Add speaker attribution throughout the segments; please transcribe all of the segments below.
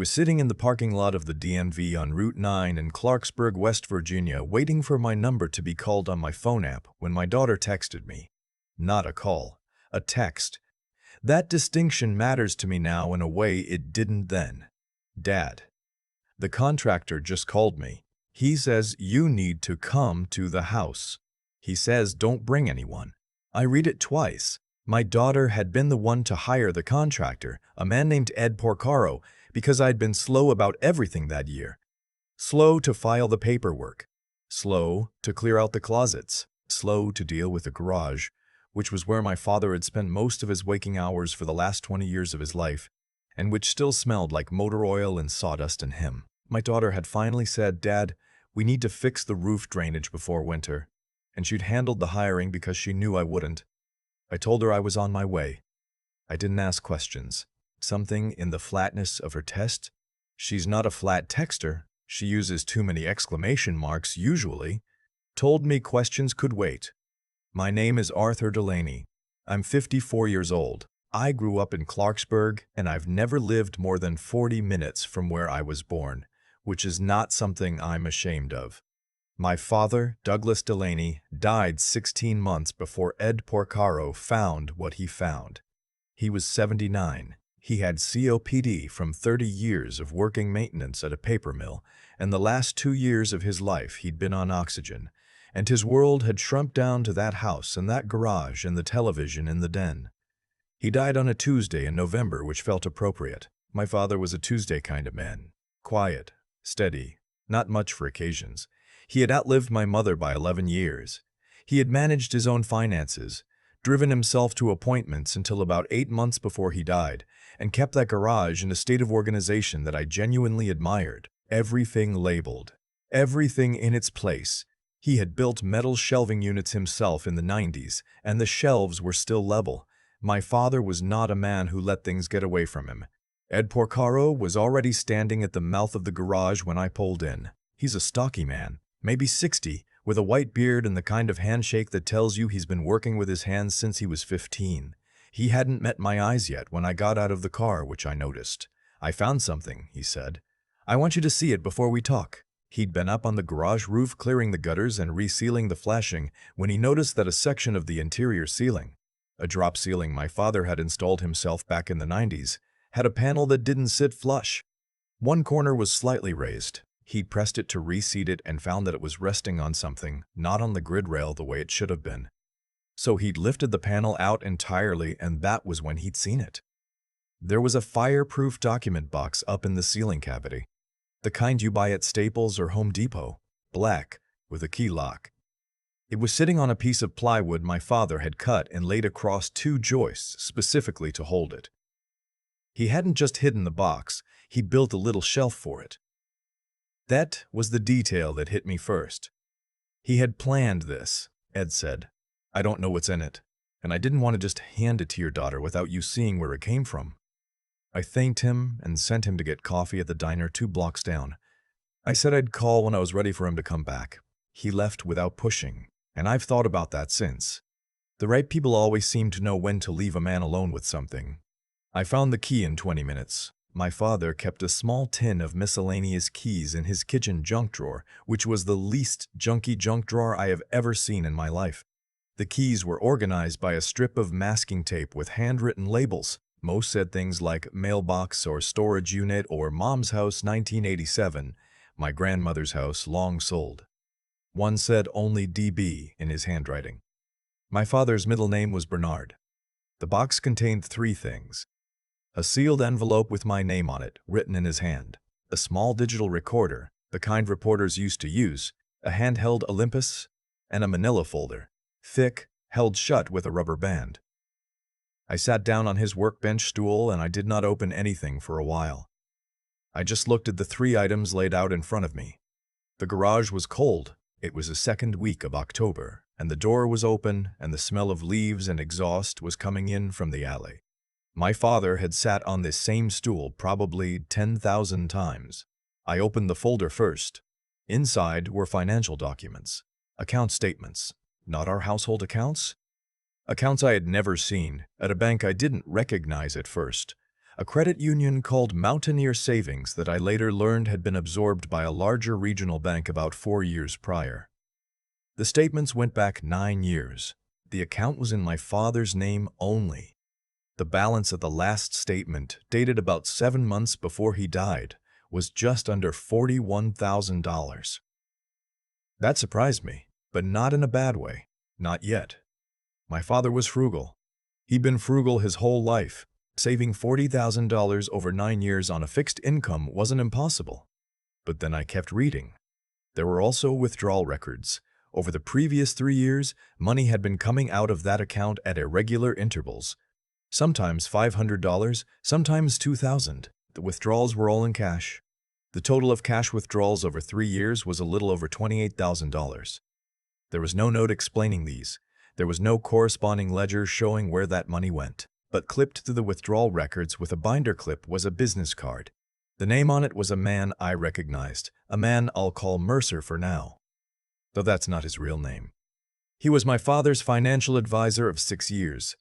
Speaker 1: Was sitting in the parking lot of the DMV on Route 9 in Clarksburg, West Virginia, waiting for my number to be called on my phone app when my daughter texted me. Not a call, a text. That distinction matters to me now in a way it didn't then. Dad. The contractor just called me. He says you need to come to the house. He says don't bring anyone. I read it twice. My daughter had been the one to hire the contractor, a man named Ed Porcaro, because I'd been slow about everything that year. Slow to file the paperwork. Slow to clear out the closets. Slow to deal with the garage, which was where my father had spent most of his waking hours for the last 20 years of his life, and which still smelled like motor oil and sawdust and him. My daughter had finally said, "Dad, we need to fix the roof drainage before winter," and she'd handled the hiring because she knew I wouldn't. I told her I was on my way. I didn't ask questions. Something in the flatness of her test? She's not a flat texter. She uses too many exclamation marks usually. Told me questions could wait. My name is Arthur Delaney. I'm 54 years old. I grew up in Clarksburg, and I've never lived more than 40 minutes from where I was born, which is not something I'm ashamed of. My father, Douglas Delaney, died 16 months before Ed Porcaro found what he found. He was 79. He had COPD from 30 years of working maintenance at a paper mill, and the last 2 years of his life he'd been on oxygen, and his world had shrunk down to that house and that garage and the television in the den. He died on a Tuesday in November, which felt appropriate. My father was a Tuesday kind of man. Quiet, steady, not much for occasions. He had outlived my mother by 11 years. He had managed his own finances, driven himself to appointments until about 8 months before he died, and kept that garage in a state of organization that I genuinely admired. Everything labeled, everything in its place. He had built metal shelving units himself in the 90s, and the shelves were still level. My father was not a man who let things get away from him. Ed Porcaro was already standing at the mouth of the garage when I pulled in. He's a stocky man, maybe 60, with a white beard and the kind of handshake that tells you he's been working with his hands since he was 15. He hadn't met my eyes yet when I got out of the car, which I noticed. "I found something," he said. "I want you to see it before we talk." He'd been up on the garage roof clearing the gutters and resealing the flashing when he noticed that a section of the interior ceiling, a drop ceiling my father had installed himself back in the 90s, had a panel that didn't sit flush. One corner was slightly raised. He'd pressed it to reseat it and found that it was resting on something, not on the grid rail the way it should have been. So he'd lifted the panel out entirely, and that was when he'd seen it. There was a fireproof document box up in the ceiling cavity. The kind you buy at Staples or Home Depot, black, with a key lock. It was sitting on a piece of plywood my father had cut and laid across 2 joists specifically to hold it. He hadn't just hidden the box, he'd built a little shelf for it. That was the detail that hit me first. He had planned this, Ed said. "I don't know what's in it, and I didn't want to just hand it to your daughter without you seeing where it came from." I thanked him and sent him to get coffee at the diner 2 blocks down. I said I'd call when I was ready for him to come back. He left without pushing, and I've thought about that since. The right people always seem to know when to leave a man alone with something. I found the key in 20 minutes. My father kept a small tin of miscellaneous keys in his kitchen junk drawer, which was the least junky junk drawer I have ever seen in my life. The keys were organized by a strip of masking tape with handwritten labels. Most said things like mailbox or storage unit or mom's house 1987, my grandmother's house long sold. One said only DB in his handwriting. My father's middle name was Bernard. The box contained 3 things. A sealed envelope with my name on it, written in his hand. A small digital recorder, the kind reporters used to use, a handheld Olympus, and a manila folder, thick, held shut with a rubber band. I sat down on his workbench stool and I did not open anything for a while. I just looked at the 3 items laid out in front of me. The garage was cold. It was the 2nd week of October, and the door was open and the smell of leaves and exhaust was coming in from the alley. My father had sat on this same stool probably 10,000 times. I opened the folder first. Inside were financial documents, account statements, not our household accounts. Accounts I had never seen, at a bank I didn't recognize at first. a credit union called Mountaineer Savings that I later learned had been absorbed by a larger regional bank about 4 years prior. The statements went back 9 years. The account was in my father's name only. The balance of the last statement, dated about 7 months before he died, was just under $41,000. That surprised me, but not in a bad way. Not yet. My father was frugal. He'd been frugal his whole life. Saving $40,000 over 9 years on a fixed income wasn't impossible. But then I kept reading. There were also withdrawal records. Over the previous 3 years, money had been coming out of that account at irregular intervals. Sometimes $500, sometimes $2,000. The withdrawals were all in cash. The total of cash withdrawals over 3 years was a little over $28,000. There was no note explaining these. There was no corresponding ledger showing where that money went. But clipped to the withdrawal records with a binder clip was a business card. The name on it was a man I recognized, a man I'll call Mercer for now, though that's not his real name. He was my father's financial advisor of 6 years.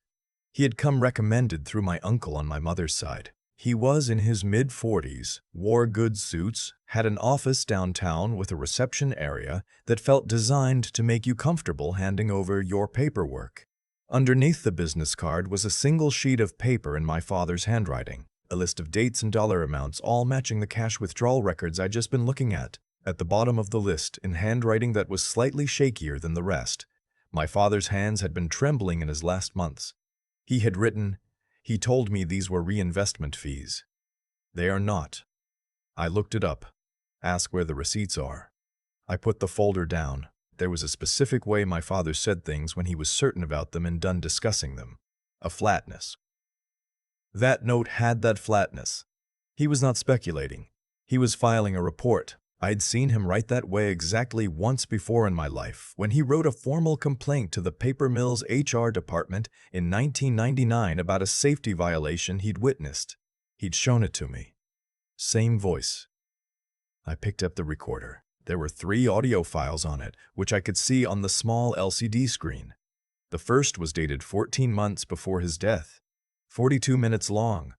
Speaker 1: He had come recommended through my uncle on my mother's side. He was in his mid-40s, wore good suits, had an office downtown with a reception area that felt designed to make you comfortable handing over your paperwork. Underneath the business card was a single sheet of paper in my father's handwriting, a list of dates and dollar amounts all matching the cash withdrawal records I'd just been looking at. At the bottom of the list, in handwriting that was slightly shakier than the rest, my father's hands had been trembling in his last months. He had written, "He told me these were reinvestment fees." They are not. I looked it up. Ask where the receipts are. I put the folder down. There was a specific way my father said things when he was certain about them and done discussing them. A flatness. That note had that flatness. He was not speculating. He was filing a report. I'd seen him write that way exactly once before in my life, when he wrote a formal complaint to the paper mill's HR department in 1999 about a safety violation he'd witnessed. He'd shown it to me. Same voice. I picked up the recorder. There were 3 audio files on it, which I could see on the small LCD screen. The first was dated 14 months before his death, 42 minutes long.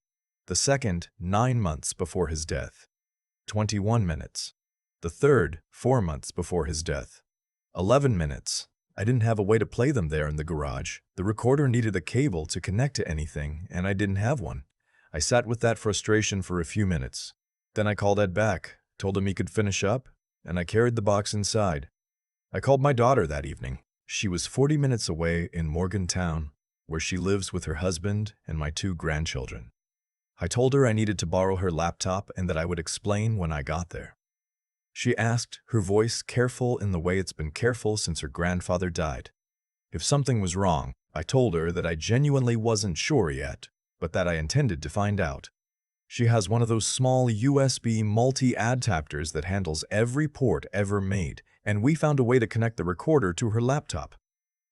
Speaker 1: The second, 9 months before his death, 21 minutes. The third, 4 months before his death, 11 minutes. I didn't have a way to play them there in the garage. The recorder needed a cable to connect to anything, and I didn't have one. I sat with that frustration for a few minutes. Then I called Ed back, told him he could finish up, and I carried the box inside. I called my daughter that evening. She was 40 minutes away in Morgantown, where she lives with her husband and my 2 grandchildren. I told her I needed to borrow her laptop and that I would explain when I got there. She asked, her voice careful in the way it's been careful since her grandfather died. If something was wrong, I told her that I genuinely wasn't sure yet, but that I intended to find out. She has one of those small USB multi-adapters that handles every port ever made, and we found a way to connect the recorder to her laptop.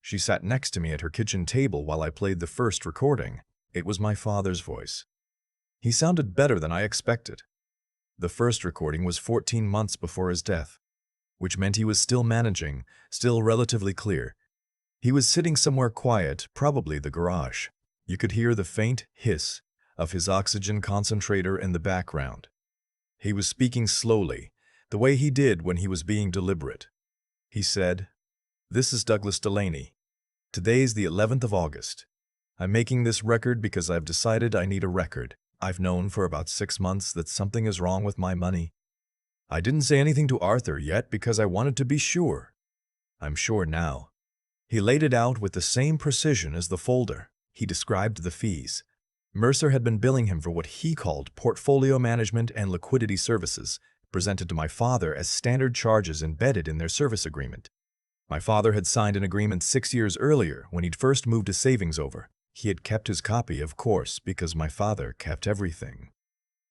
Speaker 1: She sat next to me at her kitchen table while I played the first recording. It was my father's voice. He sounded better than I expected. The first recording was 14 months before his death, which meant he was still managing, still relatively clear. He was sitting somewhere quiet, probably the garage. You could hear the faint hiss of his oxygen concentrator in the background. He was speaking slowly, the way he did when he was being deliberate. He said, "This is Douglas Delaney. Today's the 11th of August. I'm making this record because I've decided I need a record. I've known for about 6 months that something is wrong with my money. I didn't say anything to Arthur yet because I wanted to be sure. I'm sure now." He laid it out with the same precision as the folder. He described the fees. Mercer had been billing him for what he called portfolio management and liquidity services, presented to my father as standard charges embedded in their service agreement. My father had signed an agreement 6 years earlier when he'd first moved his savings over. He had kept his copy, of course, because my father kept everything.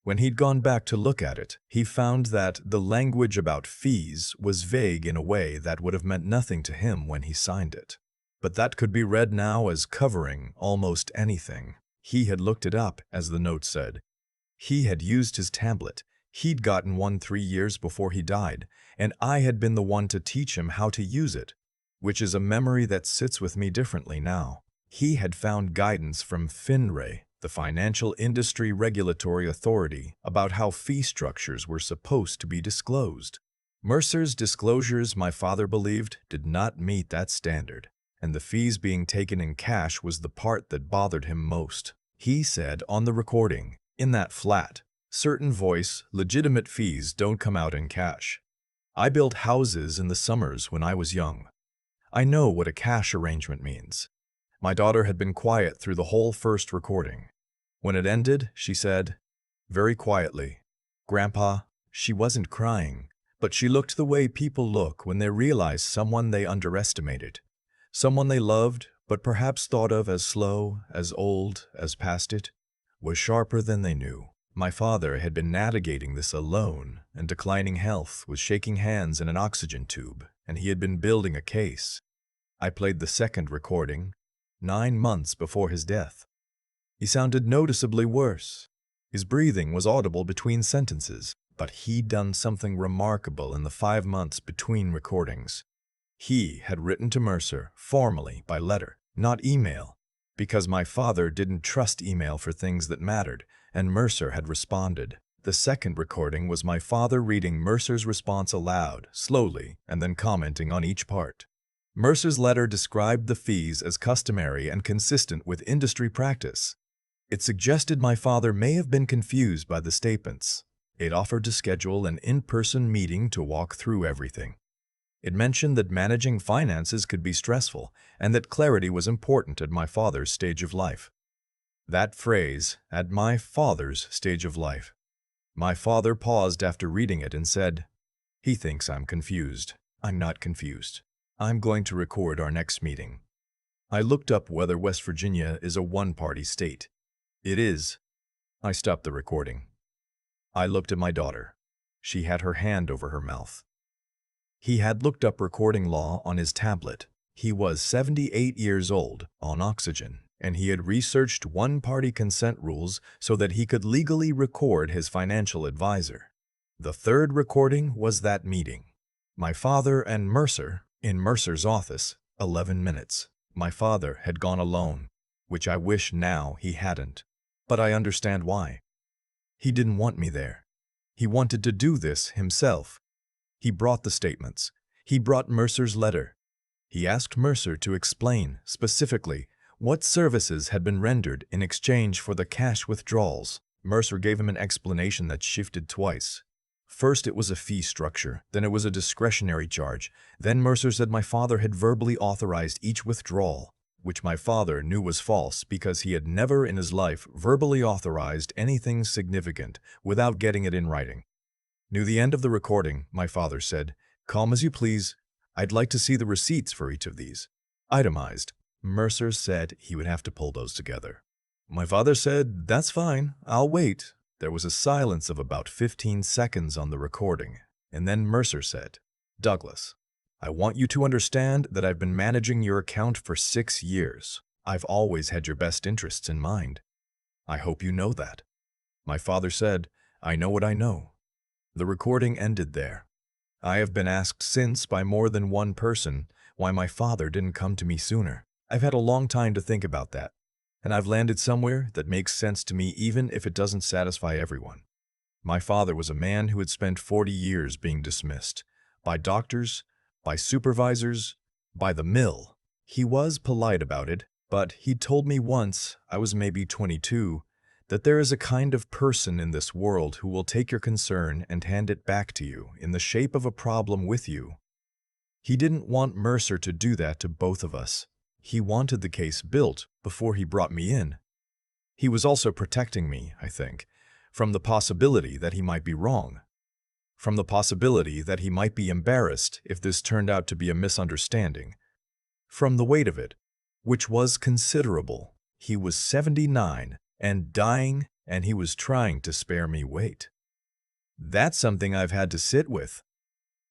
Speaker 1: When he'd gone back to look at it, he found that the language about fees was vague in a way that would have meant nothing to him when he signed it. But that could be read now as covering almost anything. He had looked it up, as the note said. He had used his tablet. He'd gotten one 3 years before he died, and I had been the one to teach him how to use it, which is a memory that sits with me differently now. He had found guidance from FinRay, the Financial Industry Regulatory Authority, about how fee structures were supposed to be disclosed. Mercer's disclosures, my father believed, did not meet that standard, and the fees being taken in cash was the part that bothered him most. He said on the recording, in that flat, certain voice, legitimate fees don't come out in cash. I built houses in the summers when I was young. I know what a cash arrangement means. My daughter had been quiet through the whole first recording. When it ended, she said, very quietly, "Grandpa," she wasn't crying, but she looked the way people look when they realize someone they underestimated, someone they loved but perhaps thought of as slow, as old, as past it, was sharper than they knew. My father had been navigating this alone, and declining health was shaking hands in an oxygen tube, and he had been building a case. I played the second recording, 9 months before his death. He sounded noticeably worse. His breathing was audible between sentences, but he'd done something remarkable in the 5 months between recordings. He had written to Mercer, formally, by letter, not email, because my father didn't trust email for things that mattered, and Mercer had responded. The second recording was my father reading Mercer's response aloud, slowly, and then commenting on each part. Mercer's letter described the fees as customary and consistent with industry practice. It suggested my father may have been confused by the statements. It offered to schedule an in-person meeting to walk through everything. It mentioned that managing finances could be stressful and that clarity was important at my father's stage of life. That phrase, "at my father's stage of life." My father paused after reading it and said, "He thinks I'm confused. I'm not confused. I'm going to record our next meeting." I looked up whether West Virginia is a one-party state. It is. I stopped the recording. I looked at my daughter. She had her hand over her mouth. He had looked up recording law on his tablet. He was 78 years old, on oxygen, and he had researched one-party consent rules so that he could legally record his financial advisor. The third recording was that meeting. My father and Mercer, in Mercer's office, 11 minutes. My father had gone alone, which I wish now he hadn't. But I understand why. He didn't want me there. He wanted to do this himself. He brought the statements. He brought Mercer's letter. He asked Mercer to explain, specifically, what services had been rendered in exchange for the cash withdrawals. Mercer gave him an explanation that shifted twice. First it was a fee structure, then it was a discretionary charge. Then Mercer said my father had verbally authorized each withdrawal, which my father knew was false because he had never in his life verbally authorized anything significant without getting it in writing. Near the end of the recording, my father said, "Calm as you please. I'd like to see the receipts for each of these. Itemized." Mercer said he would have to pull those together. My father said, "That's fine. I'll wait." There was a silence of about 15 seconds on the recording, and then Mercer said, "Douglas, I want you to understand that I've been managing your account for 6 years. I've always had your best interests in mind. I hope you know that." My father said, "I know what I know." The recording ended there. I have been asked since by more than one person why my father didn't come to me sooner. I've had a long time to think about that, and I've landed somewhere that makes sense to me even if it doesn't satisfy everyone. My father was a man who had spent 40 years being dismissed, by doctors, by supervisors, by the mill. He was polite about it, but he told me once, I was maybe 22, that there is a kind of person in this world who will take your concern and hand it back to you in the shape of a problem with you. He didn't want Mercer to do that to both of us. He wanted the case built before he brought me in. He was also protecting me, I think, from the possibility that he might be wrong, from the possibility that he might be embarrassed if this turned out to be a misunderstanding, from the weight of it, which was considerable. He was 79 and dying, and he was trying to spare me weight. That's something I've had to sit with.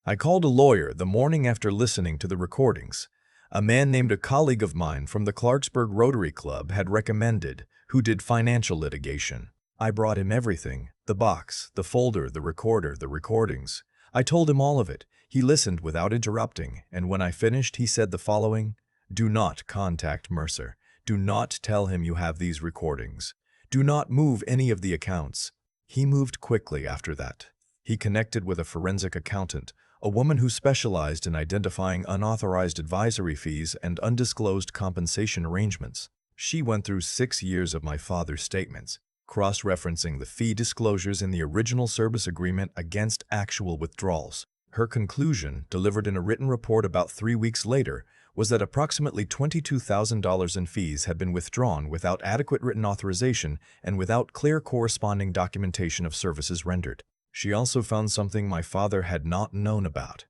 Speaker 1: I called a lawyer the morning after listening to the recordings. A man named a colleague of mine from the Clarksburg Rotary Club had recommended, who did financial litigation. I brought him everything, the box, the folder, the recorder, the recordings. I told him all of it. He listened without interrupting, and when I finished, he said the following: "Do not contact Mercer. Do not tell him you have these recordings. Do not move any of the accounts. He moved quickly after that. He connected with a forensic accountant, a woman who specialized in identifying unauthorized advisory fees and undisclosed compensation arrangements. She went through 6 years of my father's statements, cross-referencing the fee disclosures in the original service agreement against actual withdrawals. Her conclusion, delivered in a written report about 3 weeks later, was that approximately $22,000 in fees had been withdrawn without adequate written authorization and without clear corresponding documentation of services rendered. She also found something my father had not known about.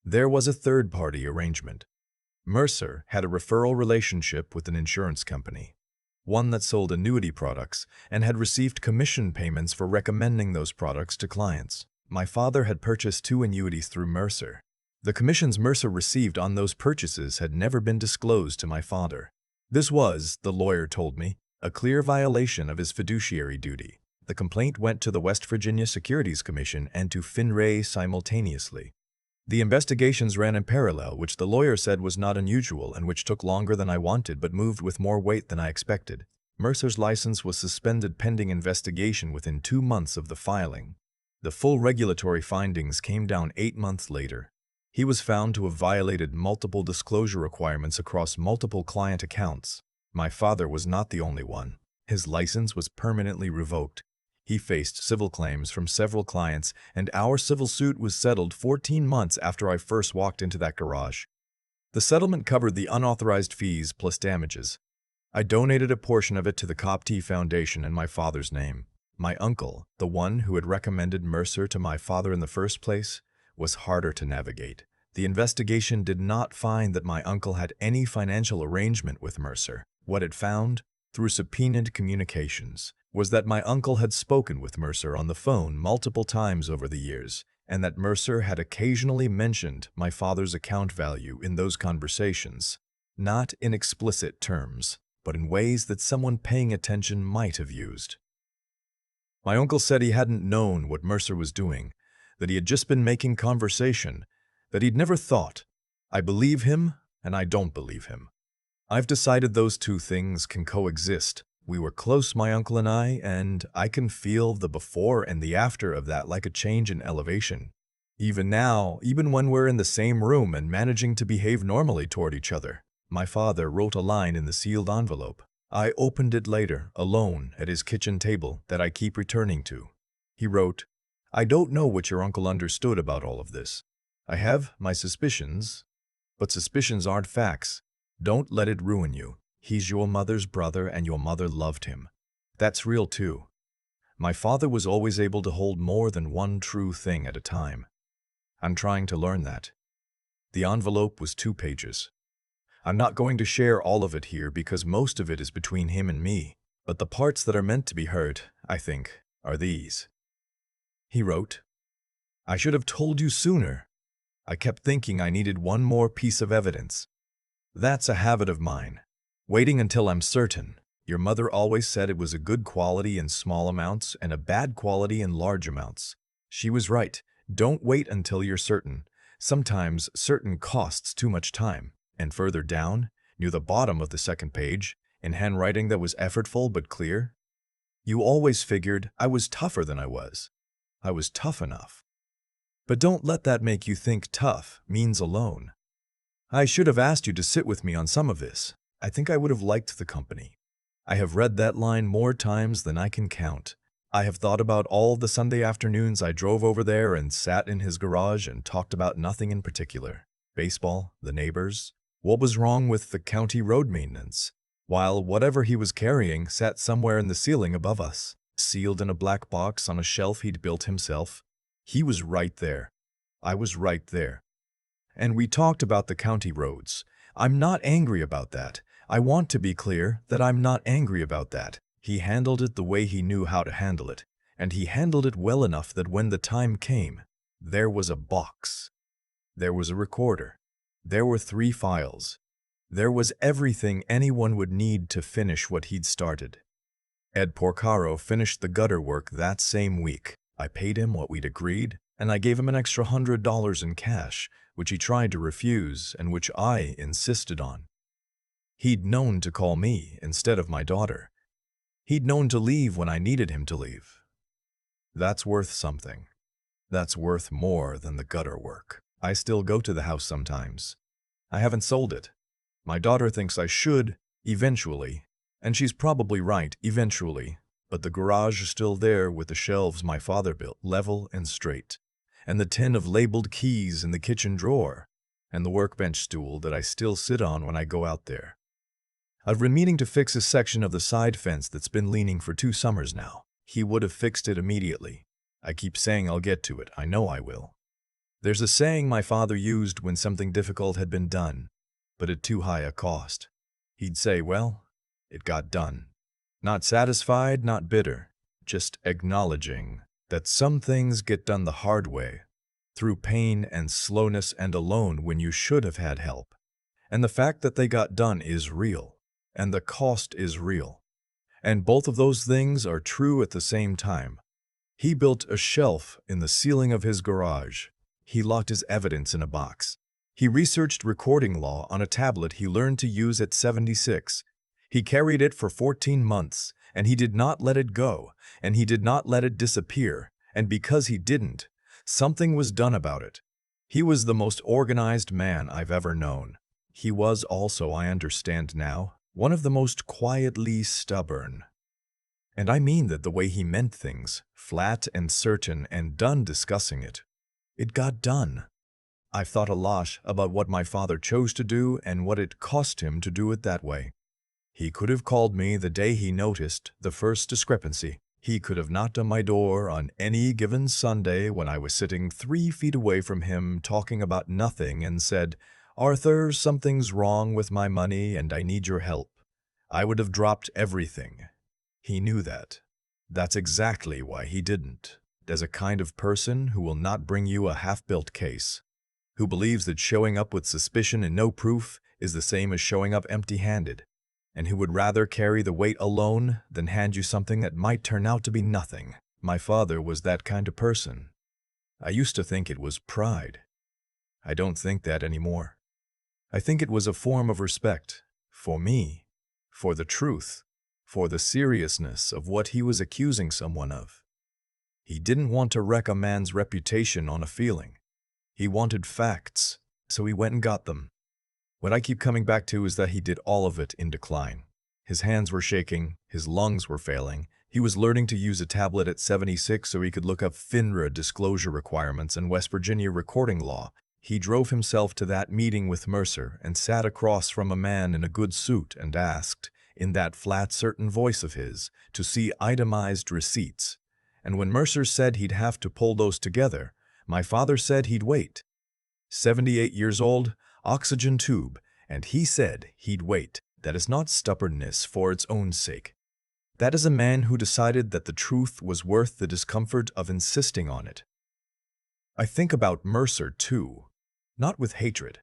Speaker 1: There was a third-party arrangement. Mercer had a referral relationship with an insurance company, one that sold annuity products and had received commission payments for recommending those products to clients. My father had purchased 2 annuities through Mercer. The commissions Mercer received on those purchases had never been disclosed to my father. This was, the lawyer told me, a clear violation of his fiduciary duty. The complaint went to the West Virginia Securities Commission and to FINRA simultaneously. The investigations ran in parallel, which the lawyer said was not unusual and which took longer than I wanted but moved with more weight than I expected. Mercer's license was suspended pending investigation within 2 months of the filing. The full regulatory findings came down 8 months later. He was found to have violated multiple disclosure requirements across multiple client accounts. My father was not the only one. His license was permanently revoked. He faced civil claims from several clients, and our civil suit was settled 14 months after I first walked into that garage. The settlement covered the unauthorized fees plus damages. I donated a portion of it to the COPT Foundation in my father's name. My uncle, the one who had recommended Mercer to my father in the first place, was harder to navigate. The investigation did not find that my uncle had any financial arrangement with Mercer. What it found, through subpoenaed communications, was that my uncle had spoken with Mercer on the phone multiple times over the years, and that Mercer had occasionally mentioned my father's account value in those conversations, not in explicit terms, but in ways that someone paying attention might have used. My uncle said he hadn't known what Mercer was doing, that he had just been making conversation, that he'd never thought. I believe him, and I don't believe him. I've decided those two things can coexist. We were close, my uncle and I can feel the before and the after of that like a change in elevation. Even now, even when we're in the same room and managing to behave normally toward each other. My father wrote a line in the sealed envelope. I opened it later, alone, at his kitchen table that I keep returning to. He wrote, I don't know what your uncle understood about all of this. I have my suspicions, but suspicions aren't facts. Don't let it ruin you. He's your mother's brother and your mother loved him. That's real too. My father was always able to hold more than one true thing at a time. I'm trying to learn that. The envelope was 2 pages. I'm not going to share all of it here because most of it is between him and me, but the parts that are meant to be heard, I think, are these. He wrote, I should have told you sooner. I kept thinking I needed one more piece of evidence. That's a habit of mine. Waiting until I'm certain. Your mother always said it was a good quality in small amounts and a bad quality in large amounts. She was right. Don't wait until you're certain. Sometimes certain costs too much time. And further down, near the bottom of the second page, in handwriting that was effortful but clear, you always figured I was tougher than I was. I was tough enough. But don't let that make you think tough means alone. I should have asked you to sit with me on some of this. I think I would have liked the company. I have read that line more times than I can count. I have thought about all the Sunday afternoons I drove over there and sat in his garage and talked about nothing in particular. Baseball, the neighbors, what was wrong with the county road maintenance, while whatever he was carrying sat somewhere in the ceiling above us, sealed in a black box on a shelf he'd built himself. He was right there. I was right there. And we talked about the county roads. I'm not angry about that. I want to be clear that I'm not angry about that. He handled it the way he knew how to handle it, and he handled it well enough that when the time came, there was a box. There was a recorder. There were 3 files. There was everything anyone would need to finish what he'd started. Ed Porcaro finished the gutter work that same week. I paid him what we'd agreed, and I gave him an extra $100 in cash, which he tried to refuse and which I insisted on. He'd known to call me instead of my daughter. He'd known to leave when I needed him to leave. That's worth something. That's worth more than the gutter work. I still go to the house sometimes. I haven't sold it. My daughter thinks I should, eventually, and she's probably right, eventually, but the garage is still there with the shelves my father built, level and straight, and the tin of labeled keys in the kitchen drawer, and the workbench stool that I still sit on when I go out there. I've been meaning to fix a section of the side fence that's been leaning for 2 summers now. He would have fixed it immediately. I keep saying I'll get to it. I know I will. There's a saying my father used when something difficult had been done, but at too high a cost. He'd say, well, it got done. Not satisfied, not bitter, just acknowledging that some things get done the hard way, through pain and slowness and alone when you should have had help. And the fact that they got done is real, and the cost is real. And both of those things are true at the same time. He built a shelf in the ceiling of his garage. He locked his evidence in a box. He researched recording law on a tablet he learned to use at 76. He carried it for 14 months, and he did not let it go, and he did not let it disappear, and because he didn't, something was done about it. He was the most organized man I've ever known. He was also, I understand now, one of the most quietly stubborn. And I mean that the way he meant things, flat and certain and done discussing it. It got done. I've thought a lot about what my father chose to do and what it cost him to do it that way. He could have called me the day he noticed the first discrepancy. He could have knocked on my door on any given Sunday when I was sitting 3 feet away from him talking about nothing and said, "Arthur, something's wrong with my money and I need your help." I would have dropped everything. He knew that. That's exactly why he didn't. As a kind of person who will not bring you a half-built case, who believes that showing up with suspicion and no proof is the same as showing up empty-handed, and who would rather carry the weight alone than hand you something that might turn out to be nothing. My father was that kind of person. I used to think it was pride. I don't think that anymore. I think it was a form of respect, for me, for the truth, for the seriousness of what he was accusing someone of. He didn't want to wreck a man's reputation on a feeling. He wanted facts, so he went and got them. What I keep coming back to is that he did all of it in decline. His hands were shaking, his lungs were failing. He was learning to use a tablet at 76 so he could look up FINRA disclosure requirements and West Virginia recording law. He drove himself to that meeting with Mercer and sat across from a man in a good suit and asked, in that flat, certain voice of his, to see itemized receipts. And when Mercer said he'd have to pull those together, my father said he'd wait. 78 years old, oxygen tube, and he said he'd wait. That is not stubbornness for its own sake. That is a man who decided that the truth was worth the discomfort of insisting on it. I think about Mercer, too, not with hatred.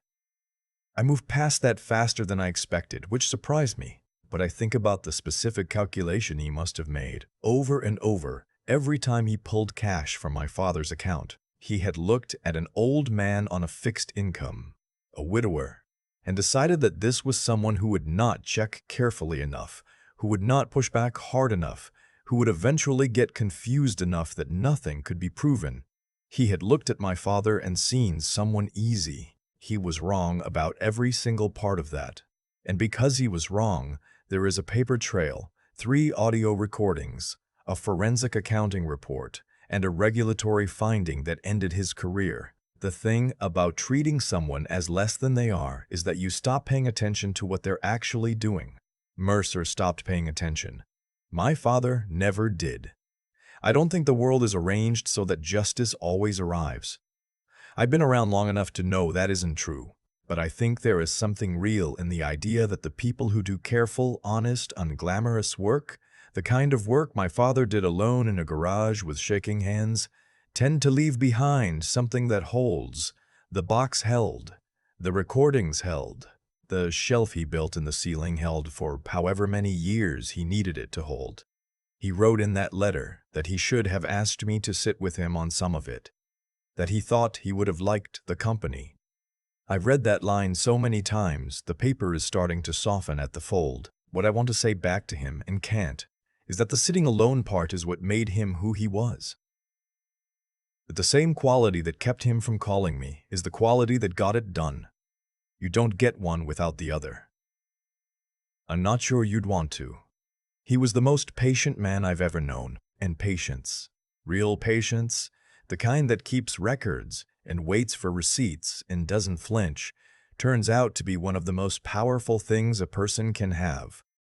Speaker 1: I moved past that faster than I expected, which surprised me, but I think about the specific calculation he must have made over and over every time he pulled cash from my father's account. He had looked at an old man on a fixed income, a widower, and decided that this was someone who would not check carefully enough, who would not push back hard enough, who would eventually get confused enough that nothing could be proven. He had looked at my father and seen someone easy. He was wrong about every single part of that. And because he was wrong, there is a paper trail, 3 audio recordings, a forensic accounting report, and a regulatory finding that ended his career. The thing about treating someone as less than they are is that you stop paying attention to what they're actually doing. Mercer stopped paying attention. My father never did. I don't think the world is arranged so that justice always arrives. I've been around long enough to know that isn't true, but I think there is something real in the idea that the people who do careful, honest, unglamorous work, the kind of work my father did alone in a garage with shaking hands, tend to leave behind something that holds. The box held, the recordings held, the shelf he built in the ceiling held for however many years he needed it to hold. He wrote in that letter that he should have asked me to sit with him on some of it, that he thought he would have liked the company. I've read that line so many times, the paper is starting to soften at the fold. What I want to say back to him and can't is that the sitting alone part is what made him who he was. That the same quality that kept him from calling me is the quality that got it done. You don't get one without the other. I'm not sure you'd want to. He was the most patient man I've ever known, and patience, real patience, the kind that keeps records and waits for receipts and doesn't flinch, turns out to be one of the most powerful things a person can have.